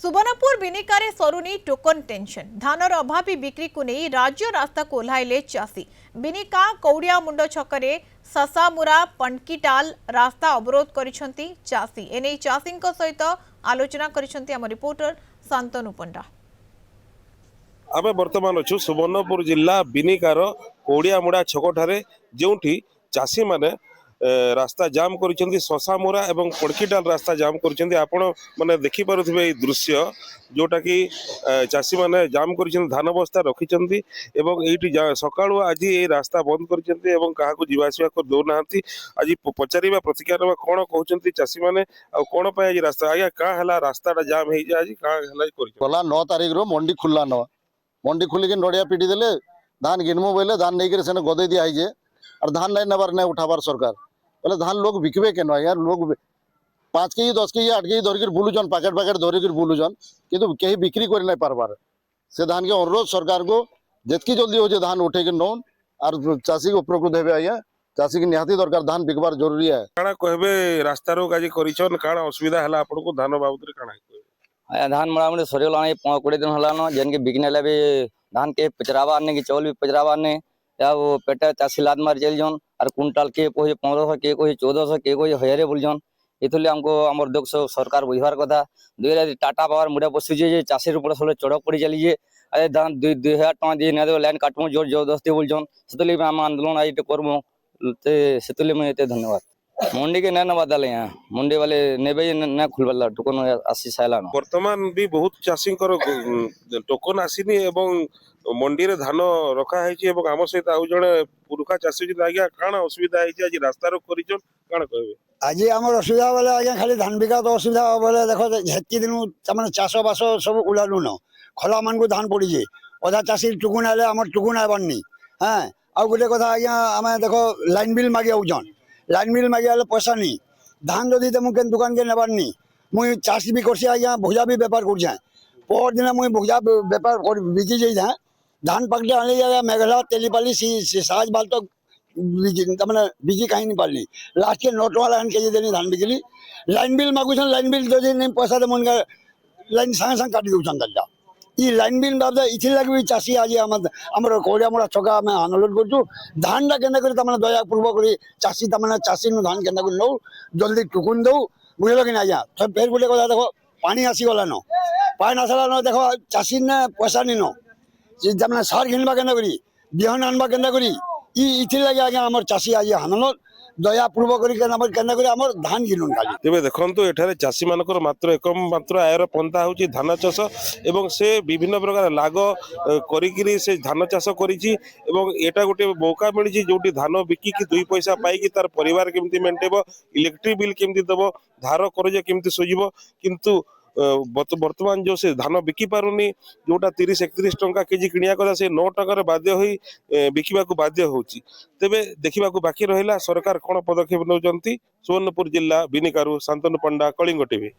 Subarnapur बिनिकारे सरुनी token tension धानर अभावी बिक्री को नहीं राज्य रास्ता को ओह्लाइले चाषी बिनिका कौड़िया मुंड छकरे ससामुरा पंटकीटाल रास्ता अवरोध करिसेंती चाषी एने चाषी सहित आलोचना करिसेंती आम रिपोर्टर शांतनु पंडा। आमे वर्तमान अच्छु सुवर्णपुर जिला बिनिकार कौड़ियामुड़ा छकठारे जोठी चाषी माने रास्ता जाम कर शशामुरा एवं पड़कीटाल रास्ता जाम कर आपण मैंने देखिपे दृश्य जोटा कि चाषी मैंने जाम कर धान बस्ता रखिंट ये सका आज ये रास्ता बंद कर जीवासवा कर दौना आज पचार प्रतिक्रिया ना कौन कहते चाषी मैंने कौन आज रास्ता आज्ञा क्या है रास्ता जाम हो आज गला 9 तारिख रो मंडी खुला न मंडी खुलिक नड़िया पिटी देले धान गिनमु बोले धान नहीं से गदे दिया है और धान नहीं नबार नहीं उठाबार सरकार बोले धान लोग बिकबे के यार लोग 5 केजी 10 केजी 8 केजी धरिक बुलुचन पैकेट पैकेट धरिक बुलुचन किंतु कहीं बिक्री कर नहीं पारबार से धान के अनुरोध सरकार को जितकी जल्दी हो धान उठे के नौन और चाषी को उपकृत हे आज्ञा चाषी की निहाती दरकार धान बिकबार जरूरी है। काना कहबे रास्ता रोक आज करिछन काना असुविधा हला आपन को धान बाबत रे काना आया धान मरामरे सरियला 20 दिन हला न जन के बिकने ले धान के पचरावा आने की चावल भी पचरावा आने या वो पेटा चाषी लाद मार चल जन और कुंटाल के कोई 1500 के कोई 1400 के कोई 1000 बोल जन इतले हमको हमर दुख सरकार बुझवार कथा 2000 टाटा पावर मुडा बसु जे चाषी ऊपर सब चढ़क पड़ी चली जे अरे धान 2000 टका दे न लाइन काटमु जोर जबरदस्ती बोल जन सेतले हम आंदोलन आज करमु सेतले में एते धन्यवाद मंडी के न बदले यहाँ मंडी वाले नेबे न खुलवाला टोकन आसी साइला वर्तमान भी बहुत चाषी टोकन आसीनी एवं मंडी रे धान रखा है आम सहित आउ जड़े पुरुखा चाषी आज्ञा काण असुविधा है आज रास्ता रोक कर कहबे आज आम असुविधा बोले आज्ञा खाली धान बिका तो असुविधा बोले देख हेतकी दिन चाष बास सब उड़ालु न खला मान को धान पड़ी अधा चाषी टुकुन आए आम टुकुन आबानी हाँ आउ गोटे कथा आज्ञा आम देख लाइन बिल मागे आउन लाइन बिल मागे पैसा नहीं धान जदि मुझे दुकान के नेबार नहीं मुई चाष भी करसी आज्ञा भुजा भी बेपार कर पर दिन मुई भुजा बेपार बिकी जाए धान पकड़े आने जाए मेघला तेलीपाली साज बाल तो मैंने बिकी कहीं नहीं पाली लास्ट के 9 टका लाइन के जी देनी धान बिकली लाइन बिल मागुन लाइन बिल जो नहीं पैसा दे मन लाइन संगे संगे काटी दूसरा दादा ये लाइन बिल बाबद इथि लगे भी चाषी आज आमर कौड़ियामुड़ा छका आम आंदोलन करूँ धानटा के दयापूर्वक चाषी चाषी धान के नौ जल्दी टुकुन दौ बुझल कि आज्ञा फिर गोटे कथा देख पानी आसीगला न पानी आसला न देख चाषी ने पैसा नहीं न सार घिनवा के बिहन आनवा के इथि लगे आज्ञा आम चाषी आज आंदोलन दयापूर्वक धान गिनुन खाली तेबे देखंतु एठारे चाषी मानकर मात्र एकमात्र आयर पंथा होची धान चाष एवं से विभिन्न प्रकार लाग करिकिरी से धान चाष करिछि एवं एटा गोटे मौका मिलिछि जोटी धान बिकी कि 2 पैसा पाई कि तार परिवार केमति मेंटेबो इलेक्ट्रिक बिल केमति दबो धार करज केमति सोजिबो किंतु वर्तमान जो से धान बिकी पारुनी जोटा 30-31 टंका केजी किनिया करा से 9 टका बाध्य होई बिकिबा को बाध्य होची तेबे देखिबा को बाकी रहिला सरकार कोन पदक्षेप नौचंती। सुवर्णपुर जिला बिनिकारु शांतनु पंडा कलिंग टीवी।